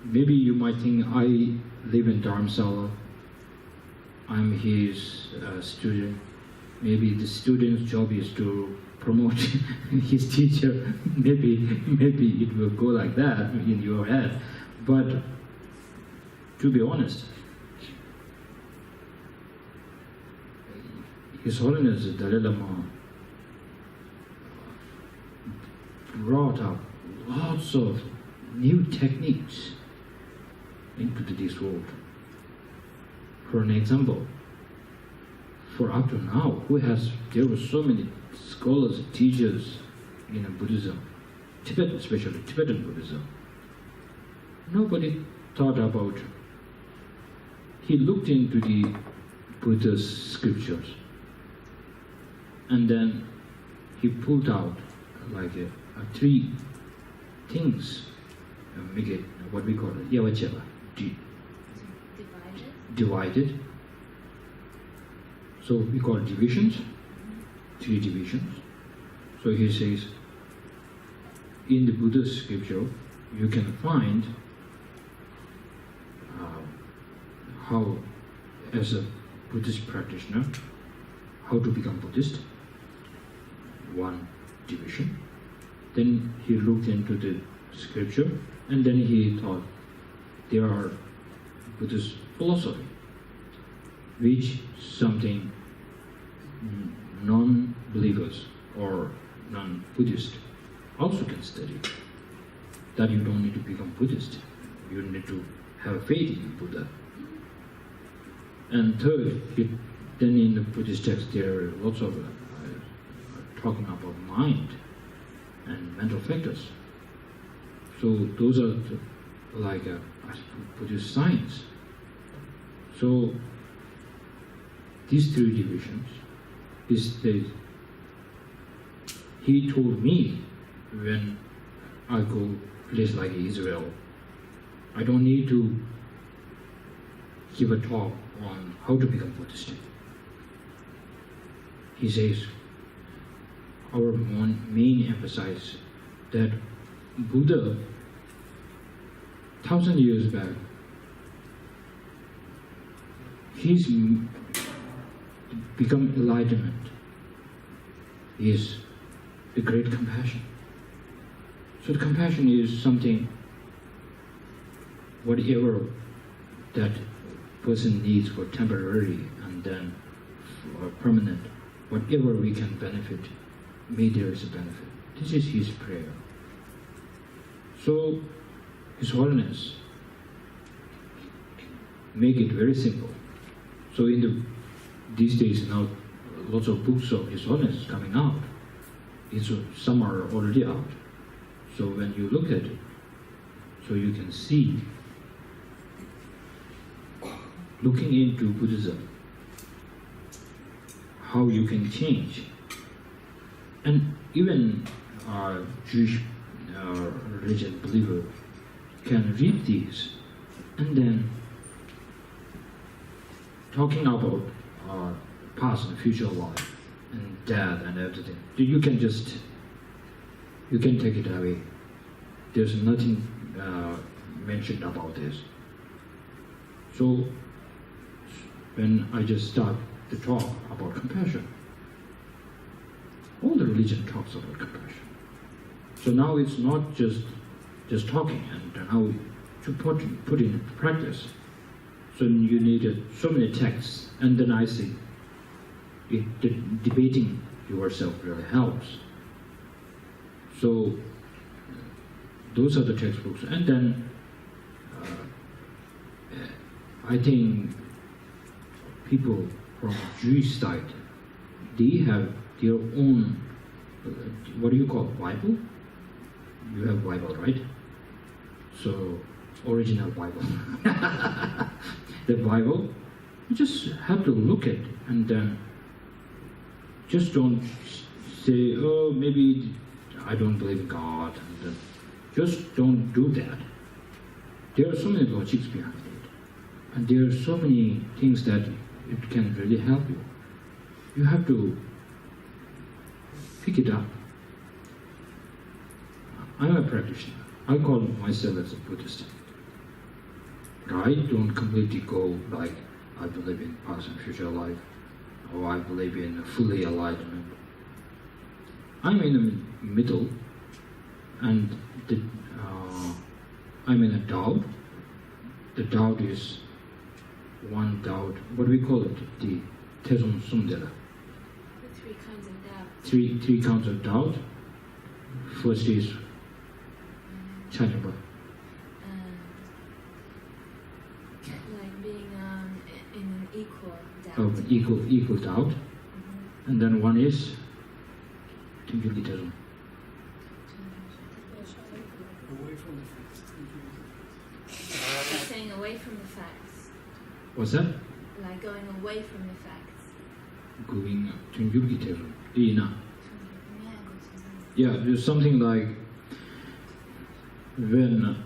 maybe you might think I live in Dharamsala, I'm his student. Maybe the student's job is to promote his teacher. Maybe it will go like that in your head. But to be honest, His Holiness the Dalai Lama brought up lots of new techniques into this world. For an example, for up to now, there were so many scholars, teachers in Buddhism, Tibet, especially Tibetan Buddhism. Nobody thought about. He looked into the Buddha's scriptures, and then he pulled out like three things, make it what we call it, yavachava, divided. So we call divisions, three divisions. So he says, in the Buddha's scripture, you can find how, as a Buddhist practitioner, how to become Buddhist, one division. Then he looked into the scripture, and then he thought there are Buddhist philosophy, which something non-believers or non-Buddhist also can study. That you don't need to become Buddhist. You need to have faith in Buddha. And third, then in the Buddhist text there are lots of talking about mind and mental factors. So those are like Buddhist science. So these three divisions, he told me when I go place like Israel, I don't need to give a talk on how to become Buddhist. He says, our main emphasis that Buddha, 1,000 years back, he's become enlightenment, is the great compassion. So the compassion is something, whatever that person needs for temporary and then for permanent, whatever we can benefit, may there is a benefit. This is his prayer. So His Holiness make it very simple. So these days now, lots of books of His Holiness coming out. Some are already out. So when you look at it, so you can see, looking into Buddhism, how you can change. And even Jewish religion believer can read these and then talking about past and future life and death and everything. You can take it away. There's nothing mentioned about this. So when I just start to talk about compassion, all the religion talks about compassion. So now it's not just talking and how to put in practice. So you need so many texts, and then I see debating yourself really helps. So those are the textbooks, and then I think people from Jewish side, they have their own, what do you call it, Bible? You have Bible, right? So, original Bible. The Bible, you just have to look at it and then just don't say, oh, maybe I don't believe in God. And then just don't do that. There are so many logics behind it. And there are so many things that it can really help you. You have to pick it up. I'm a practitioner. I call myself as a Buddhist. I don't completely go like I believe in past and future life, or I believe in fully enlightenment. I'm in the middle, and I'm in a doubt. The doubt is one doubt. What do we call it? The Tezon Sundela. The three kinds of doubt. Three kinds of doubt. First is Chanyaба. Like being in an equal doubt. Of equal doubt. And then one is Tunjuli Tezon. Away from the facts. You're saying away from the facts. What's that? Like going away from the facts. Going Tunjuli Tezon. Ina. Yeah, there's something like when,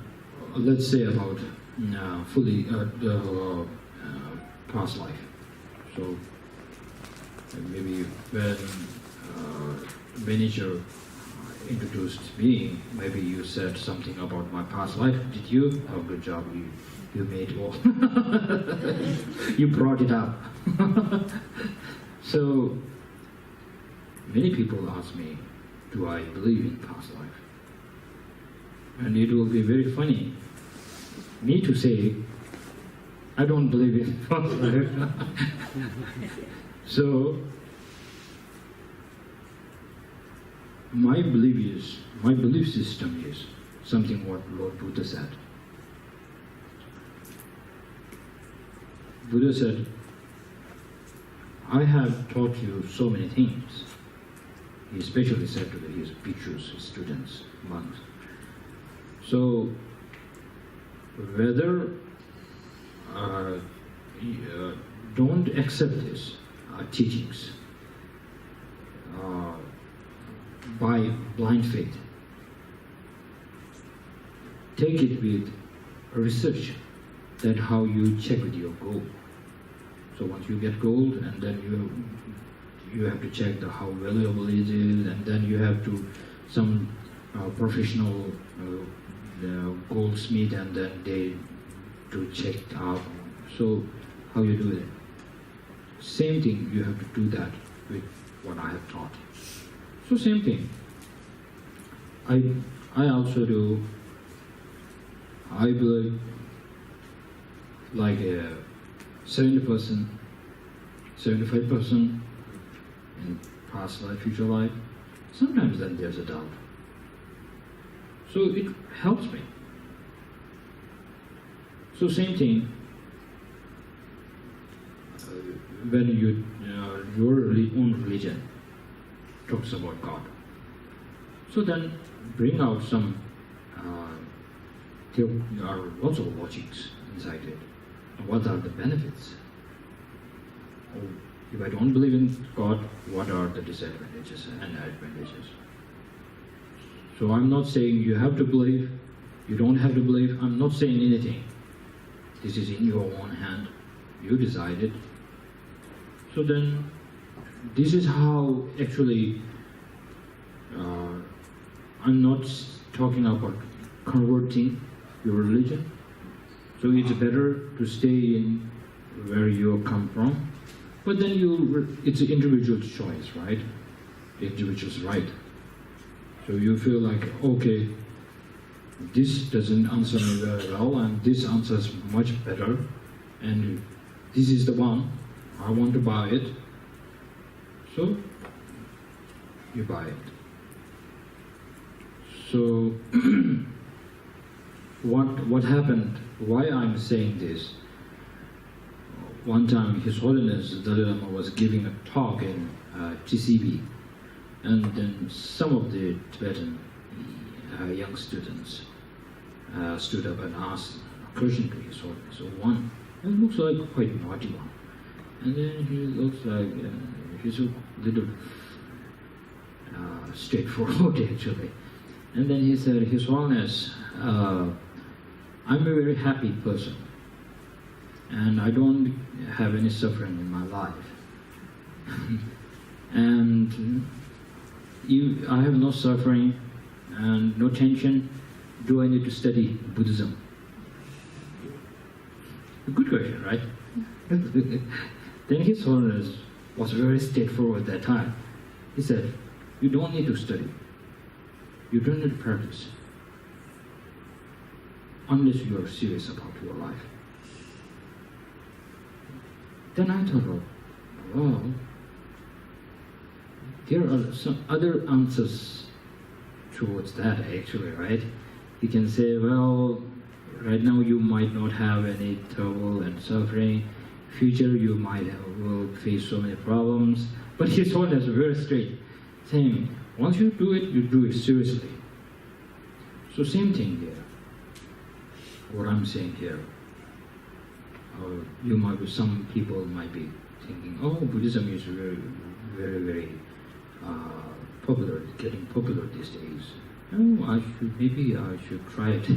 let's say about fully past life. So maybe when manager introduced me, maybe you said something about my past life. Did you? Oh, good job. You made it all. You brought it up. So many people ask me, do I believe in past life? And it will be very funny me to say, I don't believe in past life. So my belief system is something what Lord Buddha said. Buddha said, I have taught you so many things. He especially said to his bhikkhus, his students, monks. So whether don't accept these teachings by blind faith. Take it with research. That's how you check with your gold. So once you get gold, and then you have to check how valuable it is, and then you have to some professional goldsmith, and then they to check it out. So how you do it? Same thing, you have to do that with what I have taught. So same thing. I also do. I believe like 70%, 75% in past life, future life. Sometimes then there's a doubt. So it helps me. So same thing. When your own religion talks about God. So then bring out some, there are lots of logics inside it. What are the benefits? If I don't believe in God, what are the disadvantages and advantages? So I'm not saying you have to believe, you don't have to believe, I'm not saying anything. This is in your own hand, you decide it. So then, this is how actually, I'm not talking about converting your religion. So it's better to stay in where you come from. But then it's an individual choice, right? The individual's right. So you feel like, okay, this doesn't answer me very well, and this answers much better, and this is the one, I want to buy it. So, you buy it. So, what happened, why I'm saying this, one time His Holiness Dalai Lama was giving a talk in TCB, and then some of the Tibetan young students stood up and asked a question to His Holiness. So one, it looks like quite naughty one, and then he looks like he's a little straightforward actually. And then he said, His Holiness, I'm a very happy person, and I don't have any suffering in my life. And I have no suffering and no tension. Do I need to study Buddhism? A good question, right? Then His Holiness was very straightforward at that time. He said, you don't need to study. You don't need to practice. Unless you are serious about your life. Then I thought, well, there are some other answers towards that actually, right? You can say, well, right now you might not have any trouble and suffering. Future you might will face so many problems. But His Holiness is very straight, saying, once you do it seriously. So same thing there. What I'm saying here. Some people might be thinking, oh, Buddhism is very, very, very popular, getting popular these days. Oh, maybe I should try it.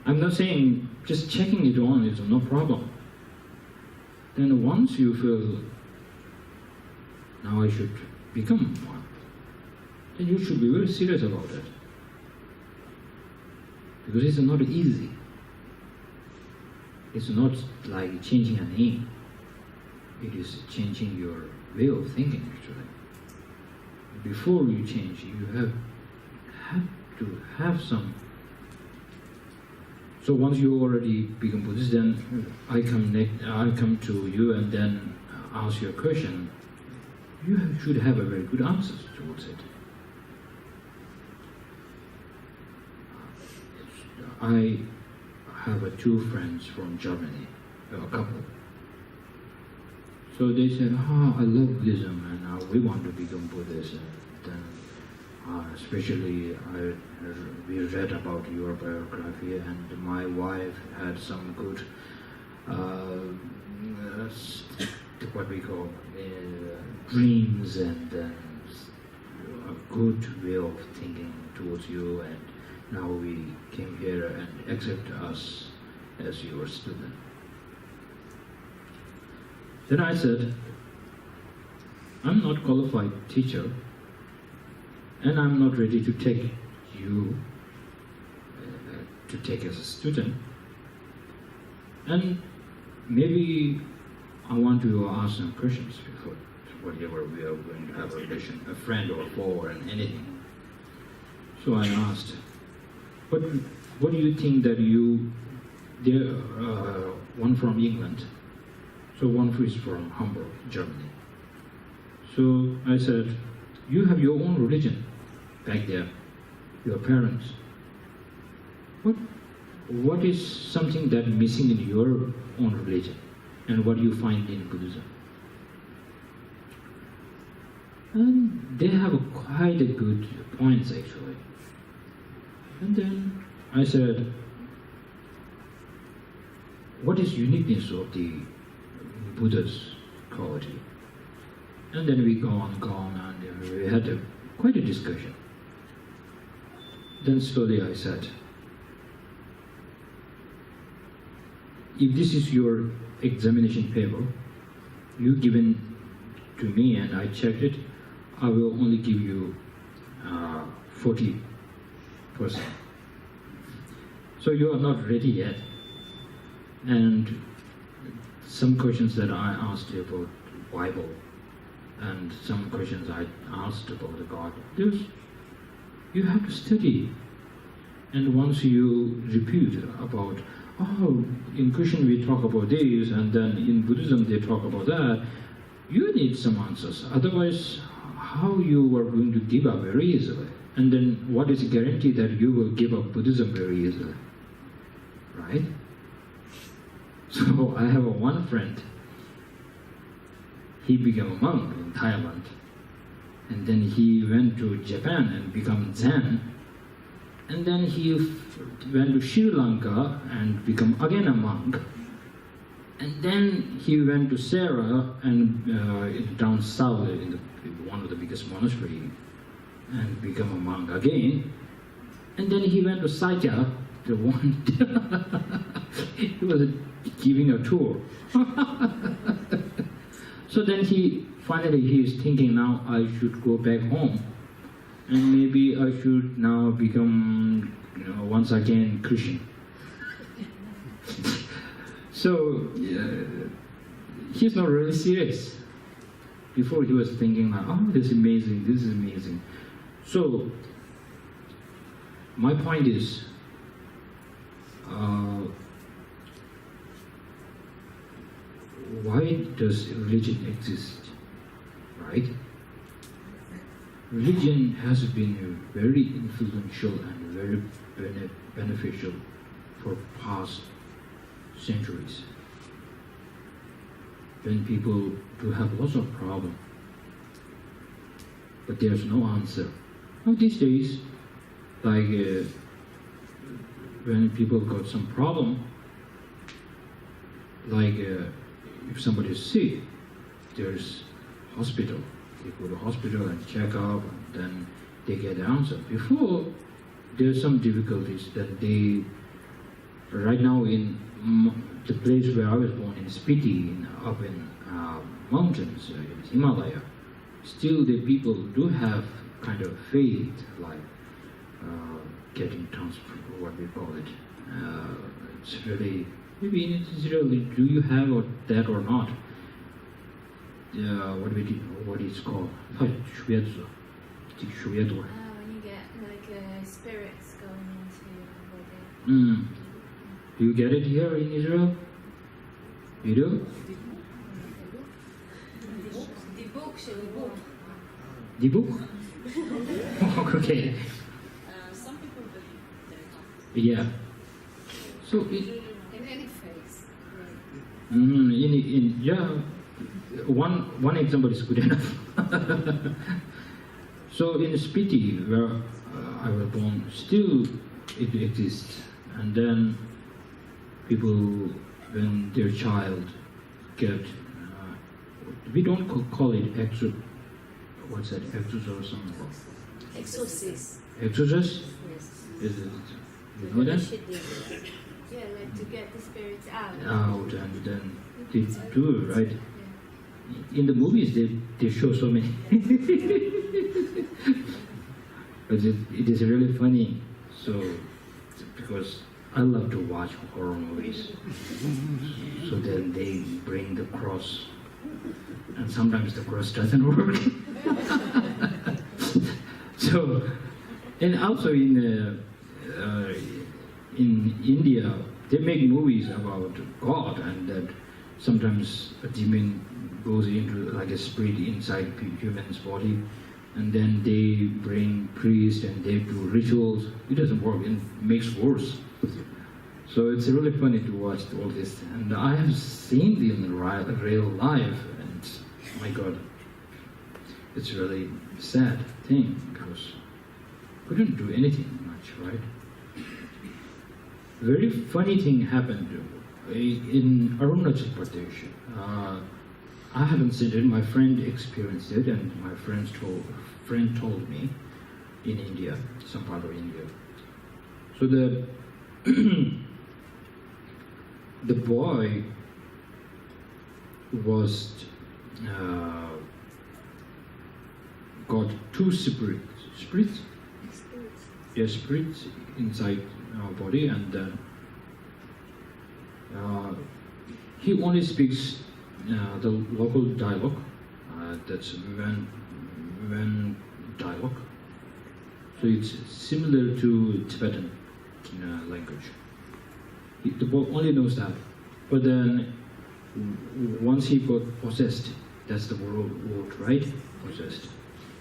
I'm not saying just checking it on is no problem. Then once you feel, now I should become one, then you should be very serious about it. Because it's not easy. It's not like changing a name. It is changing your way of thinking, actually. Before you change, you have to have some. So once you already become Buddhist, then I come to you and then ask you a question. You should have a very good answer towards it. I have two friends from Germany, a couple. So they said, I love Buddhism and we want to become Buddhist. And then, especially we read about your biography and my wife had some good, what we call dreams and a good way of thinking towards you, and now we came here and accept us as your student. Then I said, I'm not qualified teacher and I'm not ready to take you to take as a student, and maybe I want to ask some questions before whatever we are going to have a relation, a friend or foe and anything. So I asked, what do you think that one from England, so one is from Hamburg, Germany. So I said, you have your own religion back there, your parents. What is something that missing in your own religion, and what you find in Buddhism? And they have quite a good points actually. And then I said, what is uniqueness of the Buddha's quality? And then we go on, and we had quite a discussion. Then slowly I said, if this is your examination paper, you given to me and I checked it, I will only give you 40%. So you are not ready yet. And some questions that I asked you about the Bible, and some questions I asked about the God, you have to study. And once you repeat about, in Christian we talk about this, and then in Buddhism they talk about that, you need some answers. Otherwise, how you are going to give up very easily? And then what is the guarantee that you will give up Buddhism very easily? Right? So I have one friend. He became a monk in Thailand. And then he went to Japan and become Zen. And then he went to Sri Lanka and become again a monk. And then he went to Sera and down south in one of the biggest monasteries and become a monk again. And then he went to Satya, the one he was giving a tour. So then he is thinking, now I should go back home and maybe I should now become once again Christian. So he's not really serious. Before he was thinking like, oh, this is amazing, this is amazing. So my point is, why does religion exist, right? Religion has been very influential and very beneficial for past centuries. When people do have lots of problems, but there's no answer. Now these days, like when people got some problem, like if somebody is sick, there's hospital. They go to hospital and check up, and then they get the answer. Before, there's some difficulties that they, right now in the place where I was born, in Spiti, up in mountains, in Himalaya, still the people do have kind of faith, like getting transferred, what we call it. It's really, maybe in Israel, do you have that or not? What it's called? When you get like spirits going into your body. Do you get it here in Israel? You do? The book? Okay. Some people believe that. Yeah. So In any phase. one example is good enough. So in Spiti, where I was born, still it exists. And then people, when their child get, we don't call it what's that, exorcism? Exorcist. Exorcist? Yes. Is it, you know that? Yeah, like to get the spirits out. Out, and then they do it, right? In the movies, they show so many. But it is really funny. So, because I love to watch horror movies. So then they bring the cross, and sometimes the cross doesn't work. So, and also in India, they make movies about God, and that sometimes a demon goes into like a spirit inside human's body, and then they bring priests and they do rituals. It doesn't work, it makes worse. So it's really funny to watch all this, and I have seen it in real life, and my God, it's really sad thing, because we couldn't do anything much, right? Very funny thing happened in Arunachal Pradesh. I haven't seen it. My friend experienced it, and my friend told me in India, some part of India. So the boy was got two spirits. Yes, spirits inside our body, and then he only speaks the local dialogue. That's Wen dialogue. So it's similar to Tibetan language. The boy only knows that. But then once he got possessed, that's the word, right? Possessed.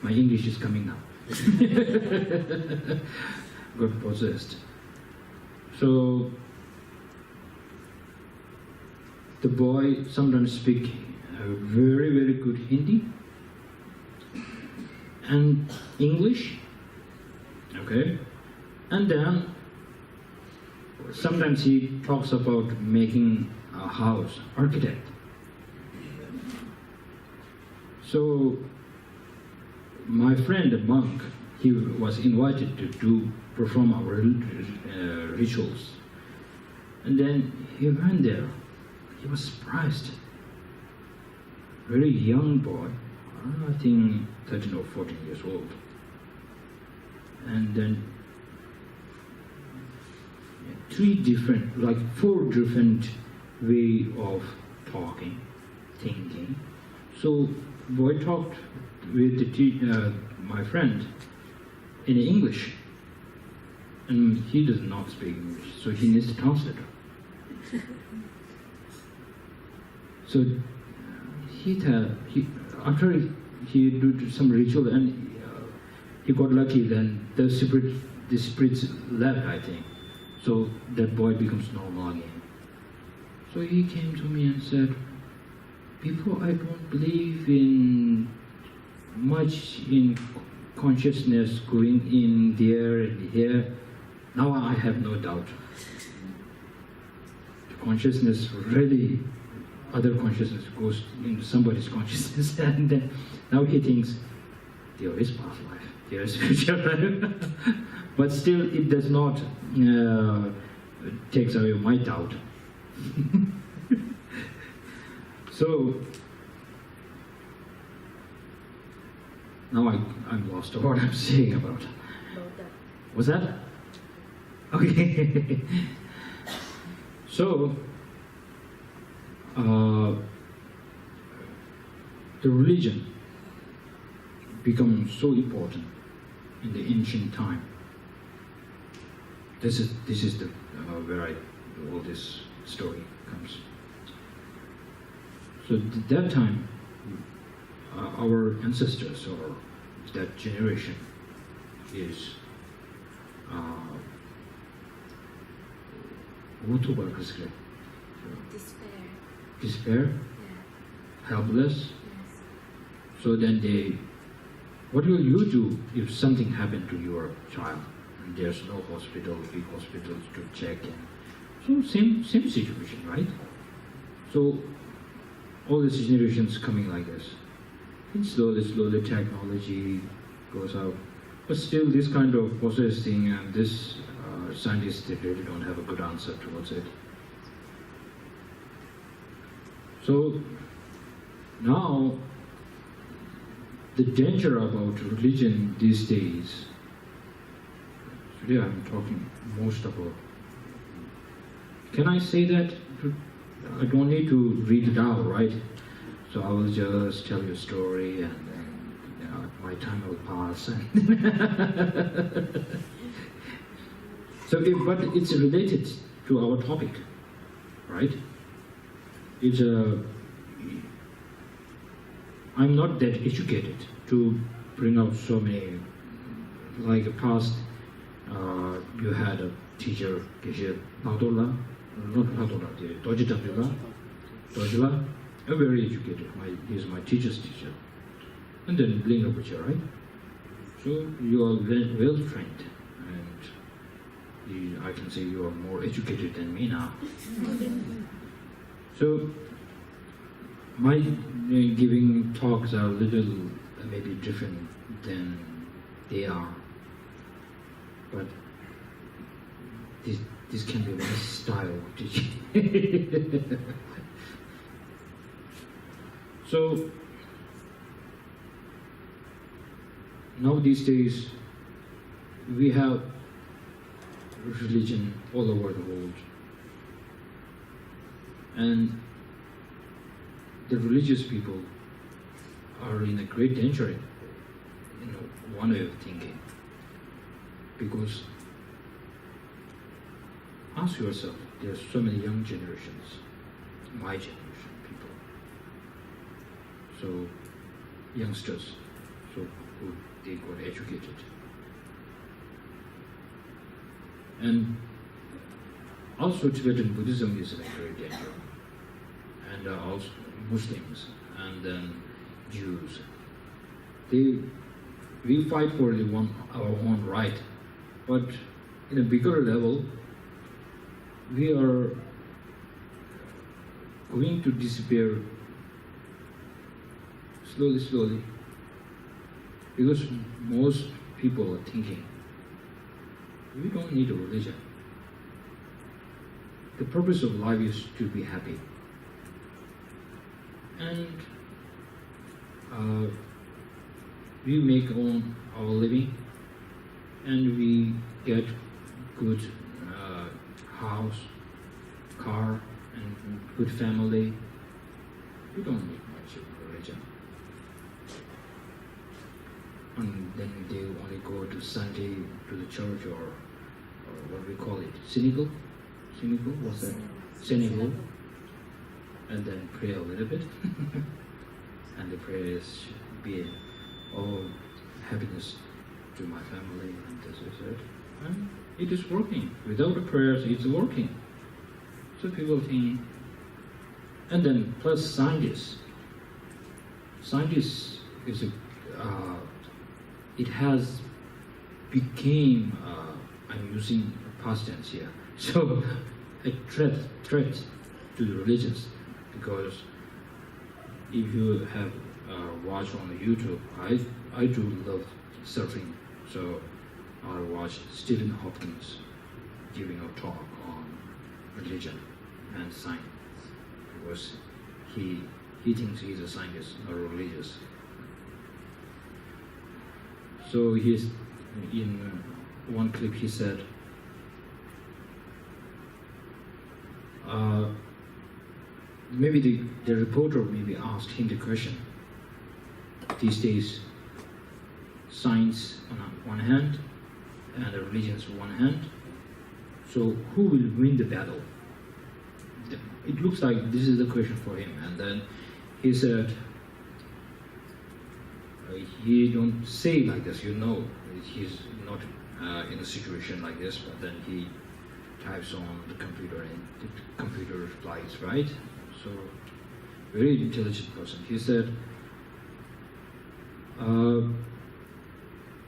My English is coming now. Got possessed. So the boy sometimes speak very, very good Hindi and English, okay? And then sometimes he talks about making a house, architect. So my friend, a monk, he was invited to perform our rituals. And then he went there. He was surprised. Very young boy, I think 13 or 14 years old. And then four different way of talking, thinking. So boy talked with my friend in English, and he does not speak English, so he needs a translator. So after he did some ritual and he got lucky, then the spirits left, I think. So that boy becomes normal again. So he came to me and said, before I don't believe in much in consciousness going in there and here. Now I have no doubt. Consciousness really, other consciousness goes into somebody's consciousness, and then now he thinks there is past life, there is future life. But still it does not takes away my doubt. So now I'm lost of what I'm saying about. Was that? Okay. So the religion becomes so important in the ancient time. This is the where all this story comes. So at that time, our ancestors or that generation is despair, helpless. Yes. So then what will you do if something happened to your child and there's no hospital, big hospitals to check in? So same situation, right? So all these generations coming like this. And slowly technology goes out. But still this kind of process thing and this scientists, they really don't have a good answer towards it. So now the danger about religion these days, today I'm talking most about, can I say that? I don't need to read it out, right? So I will just tell you a story and then my time will pass. But it's related to our topic, right? I'm not that educated to bring out so many, like past, you had a teacher, Dojila, very educated, he's my teacher's teacher. And then Rinpoche, right? So you are well trained, and I can say you are more educated than me now. So my giving talks are a little maybe different than they are, but this can be my style of teaching. So now these days we have religion all over the world, and the religious people are in a great danger in one way of thinking, because ask yourself, there are so many young generations, my generation people, so youngsters, so who they got educated, and also Tibetan Buddhism is in a great danger, and also Muslims and then Jews. We fight for our own right, but in a bigger level, we are going to disappear slowly, because most people are thinking, we don't need a religion. The purpose of life is to be happy. And we make our living, and we get good house, car, and good family, you don't need much religion. And then they only go to Sunday to the church or what we call it, synagogue? Synagogue? What's that? Synagogue. And then pray a little bit. And the prayers should be, oh, happiness to my family, and this is it. And it is working. Without the prayers, it's working. So people think, and then plus scientists. Scientists is a, it has became, I'm using past tense here, so a threat to the religions, because if you have watched on YouTube, I do love surfing, so I watched Stephen Hopkins giving a talk on religion and science, because he thinks he's a scientist, not religious. So he's in one clip he said, maybe the reporter maybe asked him the question. These days, science on one hand and the religions on one hand. So who will win the battle? It looks like this is the question for him. And then he said, he don't say like this, you know, he's not in a situation like this, but then he types on the computer and the computer replies, right? So, very intelligent person. He said,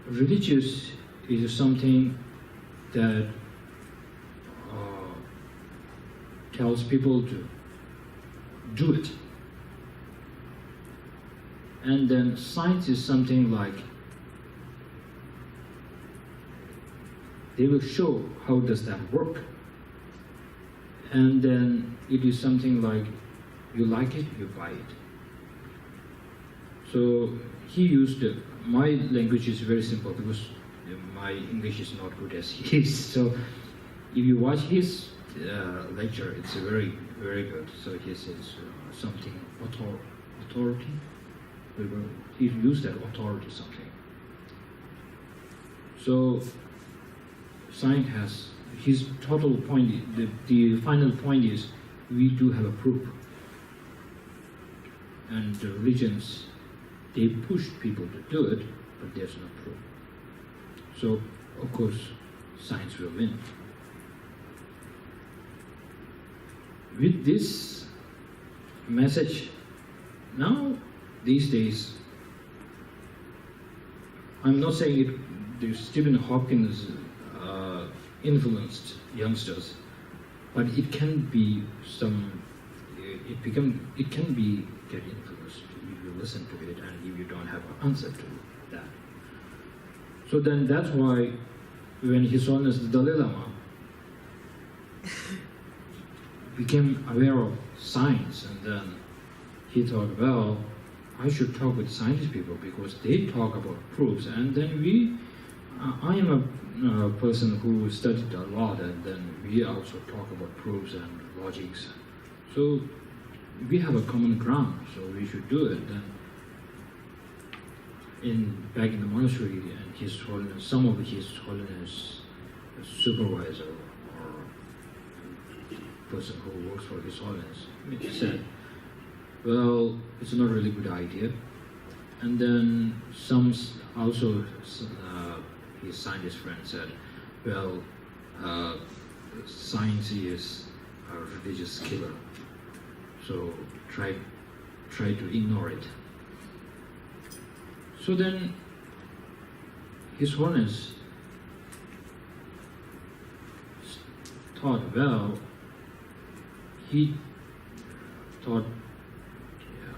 religious is something that tells people to do it. And then science is something like they will show how does that work. And then it is something like you like it, you buy it. So he used, my language is very simple because my English is not good as his. So if you watch his lecture, it's very, very good. So he says something authority. He used that authority something. So science has his total point. The final point is we do have a proof, and the religions they push people to do it, but there's no proof. So of course science will win. With this message, now these days, I'm not saying the Stephen Hopkins influenced youngsters, but it can be it can be get influenced if you listen to it and if you don't have an answer to that. So then that's why when His Holiness the Dalai Lama became aware of science, and then he thought, well, I should talk with scientist people because they talk about proofs, and then I am a person who studied a lot, and then we also talk about proofs and logics. So we have a common ground, so we should do it. Then back in the monastery, and His Holiness, some of His Holiness supervisor or person who works for His Holiness said, well, it's not a really good idea. And then some also his scientist friend said, well, science is a religious killer, so try to ignore it. So then His Holiness thought, well, he thought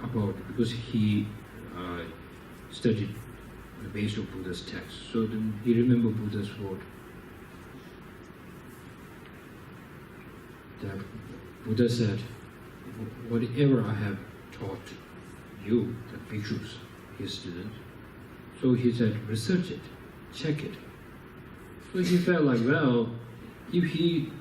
about, because he studied the base of Buddha's text, so then he remembered Buddha's word, that Buddha said, whatever I have taught you, the bhikshus, his students, so he said, research it, check it. So he felt like, well, if he